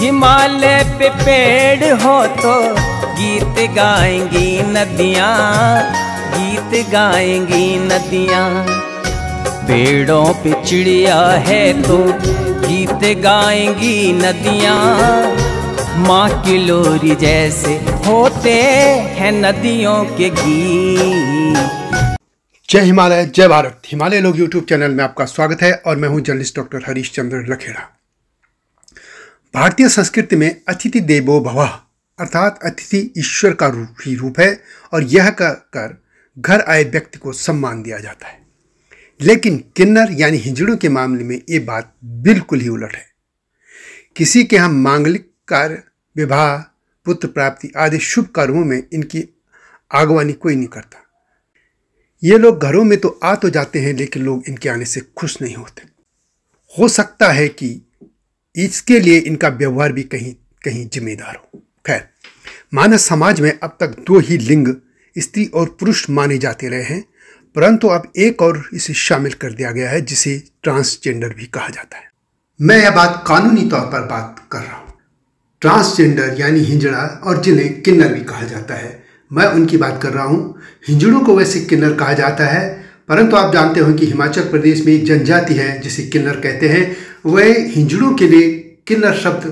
हिमालय पे पेड़ हो तो गीत गाएंगी नदियाँ, गीत गाएंगी नदियाँ। पेड़ों पे चिड़िया है तो गीत गाएंगी नदियाँ। माँ की लोरी जैसे होते हैं नदियों के गीत। जय हिमालय, जय भारत। हिमालय लोग यूट्यूब चैनल में आपका स्वागत है और मैं हूं जर्नलिस्ट डॉक्टर हरीश चंद्र लखेड़ा। भारतीय संस्कृति में अतिथि देवो भवः अर्थात अतिथि ईश्वर का रूप है और यह कर घर आए व्यक्ति को सम्मान दिया जाता है। लेकिन किन्नर यानी हिजड़ों के मामले में ये बात बिल्कुल ही उलट है। किसी के यहाँ मांगलिक कार्य, विवाह, पुत्र प्राप्ति आदि शुभ कर्मों में इनकी आगवानी कोई नहीं करता। ये लोग घरों में तो आ तो जाते हैं, लेकिन लोग इनके आने से खुश नहीं होते। हो सकता है कि इसके लिए इनका व्यवहार भी कहीं कहीं जिम्मेदार हो। खैर, मानव समाज में अब तक दो ही लिंग स्त्री और पुरुष माने जाते रहे हैं, परंतु अब एक और इसे शामिल कर दिया गया है जिसे ट्रांसजेंडर भी कहा जाता है। मैं यह बात कानूनी तौर पर बात कर रहा हूँ। ट्रांसजेंडर यानी हिजड़ा और जिन्हें किन्नर भी कहा जाता है, मैं उनकी बात कर रहा हूँ। हिजड़ों को वैसे किन्नर कहा जाता है, परंतु आप जानते हो कि हिमाचल प्रदेश में एक जनजाति है जिसे किन्नर कहते हैं। वह हिजड़ों के लिए किन्नर शब्द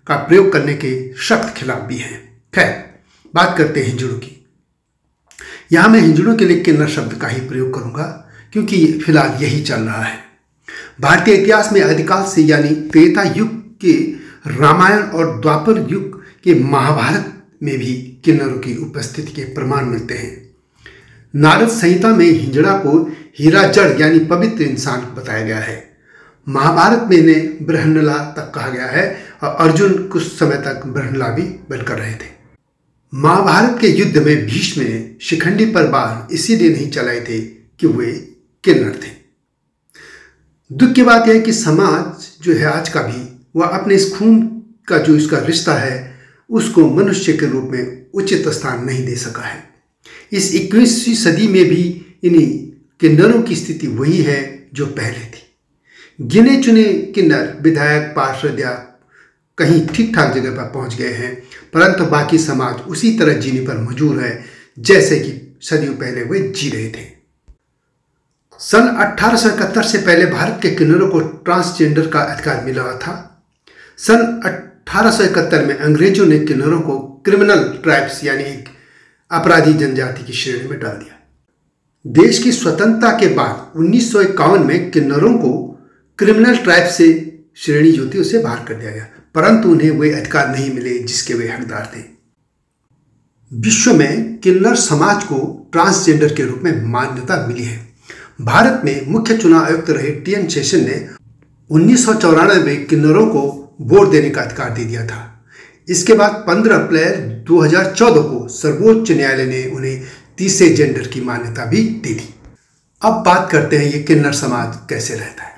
का प्रयोग करने के सख्त खिलाफ भी हैं। खैर, बात करते हैं हिजड़ों की। यहाँ मैं हिजड़ों के लिए किन्नर शब्द का ही प्रयोग करूँगा क्योंकि फिलहाल यही चल रहा है। भारतीय इतिहास में आदिकाल से यानी त्रेता युग के रामायण और द्वापर युग के महाभारत में भी किन्नरों की उपस्थिति के प्रमाण मिलते हैं। नारद संहिता में हिजड़ा को हीरा जड़ यानी पवित्र इंसान बताया गया है। महाभारत में इन्हें बृहन्नला तक कहा गया है और अर्जुन कुछ समय तक बृहन्नला भी बनकर रहे थे। महाभारत के युद्ध में भीष्म ने शिखंडी पर बाण इसीलिए नहीं चलाए थे कि वे किन्नर थे। दुख की बात यह है कि समाज जो है आज का भी, वह अपने इस खून का जो इसका रिश्ता है उसको मनुष्य के रूप में उचित स्थान नहीं दे सका है। इस 21वीं सदी में भी इन्हीं किन्नरों की स्थिति वही है जो पहले थी। गिने चुने किन्नर, विधायक, पार्षद या कहीं ठीक ठाक जगह पर पहुंच गए हैं, परंतु बाकी समाज उसी तरह जीने पर मजबूर है जैसे कि सदियों पहले वे जी रहे थे। सन 1871 से पहले भारत के किन्नरों को ट्रांसजेंडर का अधिकार मिला था। सन 1871 में अंग्रेजों ने किन्नरों को क्रिमिनल ट्राइब्स यानी एक अपराधी जनजाति की श्रेणी में डाल दिया। देश की स्वतंत्रता के बाद 1951 में किन्नरों को क्रिमिनल ट्राइब से श्रेणी जो थी उसे बाहर कर दिया गया, परंतु उन्हें वे अधिकार नहीं मिले जिसके वे हकदार थे। विश्व में किन्नर समाज को ट्रांसजेंडर के रूप में मान्यता मिली है। भारत में मुख्य चुनाव आयुक्त रहे टी.एन. शेषन ने 1994 में किन्नरों को वोट देने का अधिकार दे दिया था। इसके बाद 15 अप्रैल 2014 को सर्वोच्च न्यायालय ने उन्हें तीसरे जेंडर की मान्यता भी दे दी। अब बात करते हैं ये किन्नर समाज कैसे रहता है।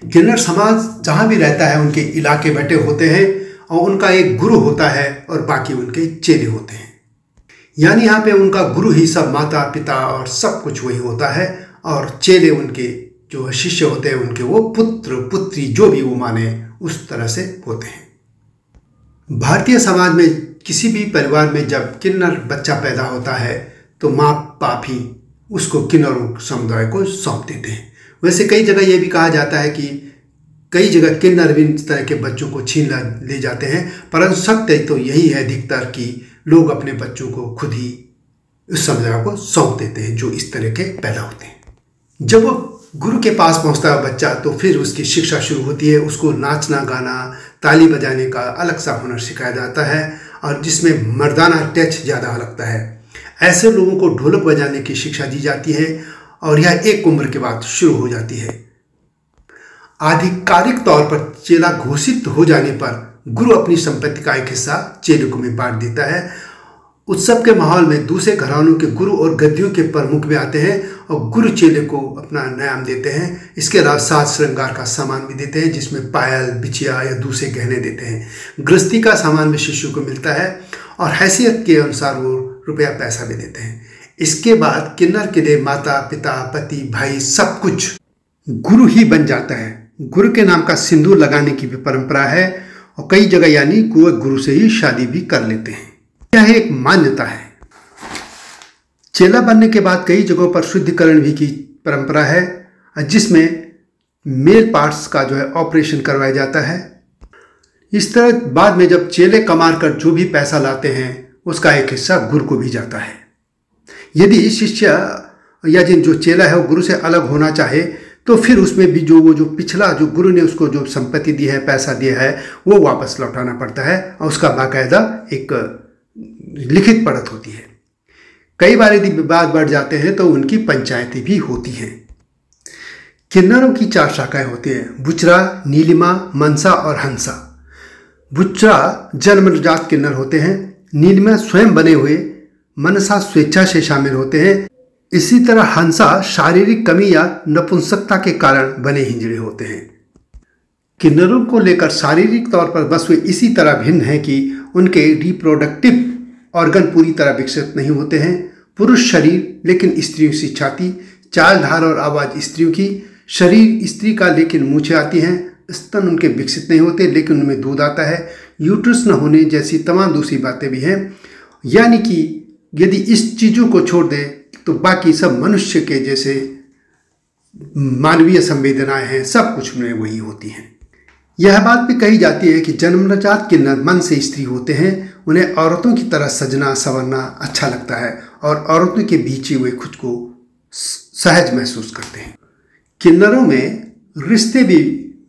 किन्नर समाज जहाँ भी रहता है उनके इलाके बटे होते हैं और उनका एक गुरु होता है और बाकी उनके चेले होते हैं। यानी यहाँ पे उनका गुरु ही सब माता पिता और सब कुछ वही होता है और चेले उनके जो शिष्य होते हैं उनके वो पुत्र पुत्री जो भी वो माने उस तरह से होते हैं। भारतीय समाज में किसी भी परिवार में जब किन्नर बच्चा पैदा होता है तो माँ बाप ही उसको किन्नरों समुदाय को सौंप देते हैं। वैसे कई जगह ये भी कहा जाता है कि कई जगह किन्नर भी इस तरह के बच्चों को छीन ले जाते हैं, परंतु सत्य तो यही है अधिकतर कि लोग अपने बच्चों को खुद ही उस समुदाय को सौंप देते हैं जो इस तरह के पैदा होते हैं। जब वो गुरु के पास पहुंचता है बच्चा तो फिर उसकी शिक्षा शुरू होती है। उसको नाचना गाना ताली बजाने का अलग सा हुनर सिखाया जाता है और जिसमें मर्दाना टच ज़्यादा लगता है। ऐसे लोगों को ढोलक बजाने की शिक्षा दी जाती है और यह एक उम्र के बाद शुरू हो जाती है। आधिकारिक तौर पर चेला घोषित हो जाने पर गुरु अपनी संपत्ति का एक हिस्सा चेले में बांट देता है। उत्सव के माहौल में दूसरे घरानों के गुरु और गद्दियों के प्रमुख भी आते हैं और गुरु चेले को अपना इनाम देते हैं। इसके अलावा साज श्रृंगार का सामान भी देते हैं जिसमें पायल, बिछिया या दूसरे गहने देते हैं। गृहस्थी का सामान भी शिष्य को मिलता है और हैसियत के अनुसार वो रुपया पैसा भी देते हैं। इसके बाद किन्नर के लिए माता पिता पति भाई सब कुछ गुरु ही बन जाता है। गुरु के नाम का सिंदूर लगाने की भी परंपरा है और कई जगह यानी गुरु से ही शादी भी कर लेते हैं। यह एक मान्यता है। चेला बनने के बाद कई जगहों पर शुद्धिकरण भी की परंपरा है, जिसमें मेल पार्ट्स का जो है ऑपरेशन करवाया जाता है। इस तरह बाद में जब चेले कमार कर जो भी पैसा लाते हैं उसका एक हिस्सा गुरु को भी जाता है। यदि शिष्य या जो चेला है वो गुरु से अलग होना चाहे तो फिर उसमें भी जो पिछला जो गुरु ने उसको जो संपत्ति दी है, पैसा दिया है, वो वापस लौटाना पड़ता है और उसका बाकायदा एक लिखित परत होती है। कई बार यदि विवाद बढ़ जाते हैं तो उनकी पंचायती भी होती हैं। किन्नरों की 4 शाखाएं होती हैं: बुचरा, नीलिमा, मनसा और हंसा। बुचरा जन्मजात किन्नर होते हैं, नीलिमा स्वयं बने हुए, मनसा स्वेच्छा से शामिल होते हैं। इसी तरह हंसा शारीरिक कमी या नपुंसकता के कारण बने हिंजड़े होते हैं। किन्नरों को लेकर शारीरिक तौर पर बस वे इसी तरह भिन्न हैं कि उनके रिप्रोडक्टिव ऑर्गन पूरी तरह विकसित नहीं होते हैं। पुरुष शरीर लेकिन स्त्रियों सी छाती, चाल ढाल और आवाज़ स्त्रियों की, शरीर स्त्री का लेकिन मूछें आती हैं, स्तन उनके विकसित नहीं होते लेकिन उनमें दूध आता है, यूट्रस न होने जैसी तमाम दूसरी बातें भी हैं। यानी कि यदि इस चीज़ों को छोड़ दें तो बाकी सब मनुष्य के जैसे मानवीय संवेदनाएं हैं, सब कुछ में वही होती हैं। यह बात भी कही जाती है कि जन्मजात किन्नर मन से स्त्री होते हैं। उन्हें औरतों की तरह सजना संवरना अच्छा लगता है और औरतों के बीच ही वे खुद को सहज महसूस करते हैं। किन्नरों में रिश्ते भी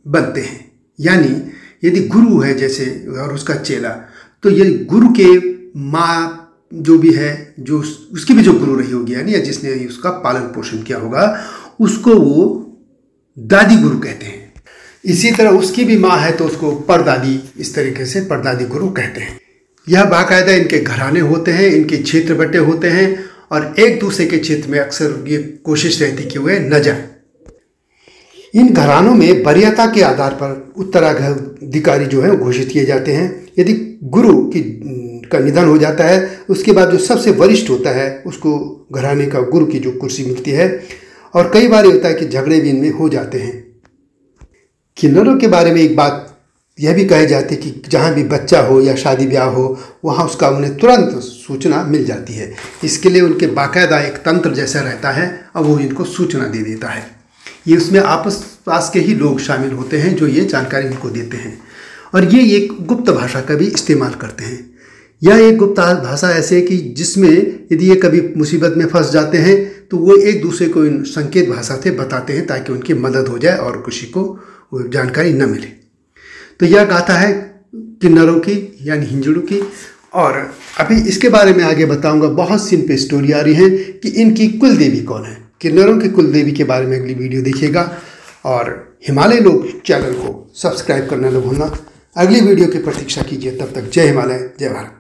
बनते हैं, यानी यदि गुरु है जैसे और उसका चेला, तो ये गुरु के माँ जो भी है, जो उसकी भी जो गुरु रही होगी यानी जिसने उसका पालन पोषण किया होगा, उसको वो दादी गुरु कहते हैं। इसी तरह उसकी भी माँ है तो उसको परदादी, इस तरीके से परदादी गुरु कहते हैं। यह बाकायदा इनके घराने होते हैं, इनके क्षेत्र बटे होते हैं और एक दूसरे के क्षेत्र में अक्सर ये कोशिश रहती कि वे न जाए। इन घरानों में वरीयता के आधार पर उत्तराधिकारी जो है घोषित किए जाते हैं। यदि गुरु का निधन हो जाता है उसके बाद जो सबसे वरिष्ठ होता है उसको घराने का गुरु की जो कुर्सी मिलती है। और कई बार होता है कि झगड़े भी इनमें हो जाते हैं। किन्नरों के बारे में एक बात यह भी कही जाती है कि जहाँ भी बच्चा हो या शादी ब्याह हो वहाँ उसका उन्हें तुरंत सूचना मिल जाती है। इसके लिए उनके बाकायदा एक तंत्र जैसा रहता है और वो इनको सूचना दे देता है। ये उसमें आपस पास के ही लोग शामिल होते हैं जो ये जानकारी इनको देते हैं और ये एक गुप्त भाषा का भी इस्तेमाल करते हैं। यह एक गुप्त भाषा ऐसे है कि जिसमें यदि ये कभी मुसीबत में फंस जाते हैं तो वो एक दूसरे को इन संकेत भाषा से बताते हैं ताकि उनकी मदद हो जाए और किसी को वो जानकारी न मिले। तो यह गाथा है किन्नरों की यानी हिंजड़ों की। और अभी इसके बारे में आगे बताऊंगा। बहुत सी इन पे स्टोरी आ रही है कि इनकी कुल देवी कौन है। किन्नरों की कुल देवी के बारे में अगली वीडियो देखिएगा और हिमालय लोग चैनल को सब्सक्राइब करना न भूलना। अगली वीडियो की प्रतीक्षा कीजिए। तब तक जय हिमालय, जय भारत।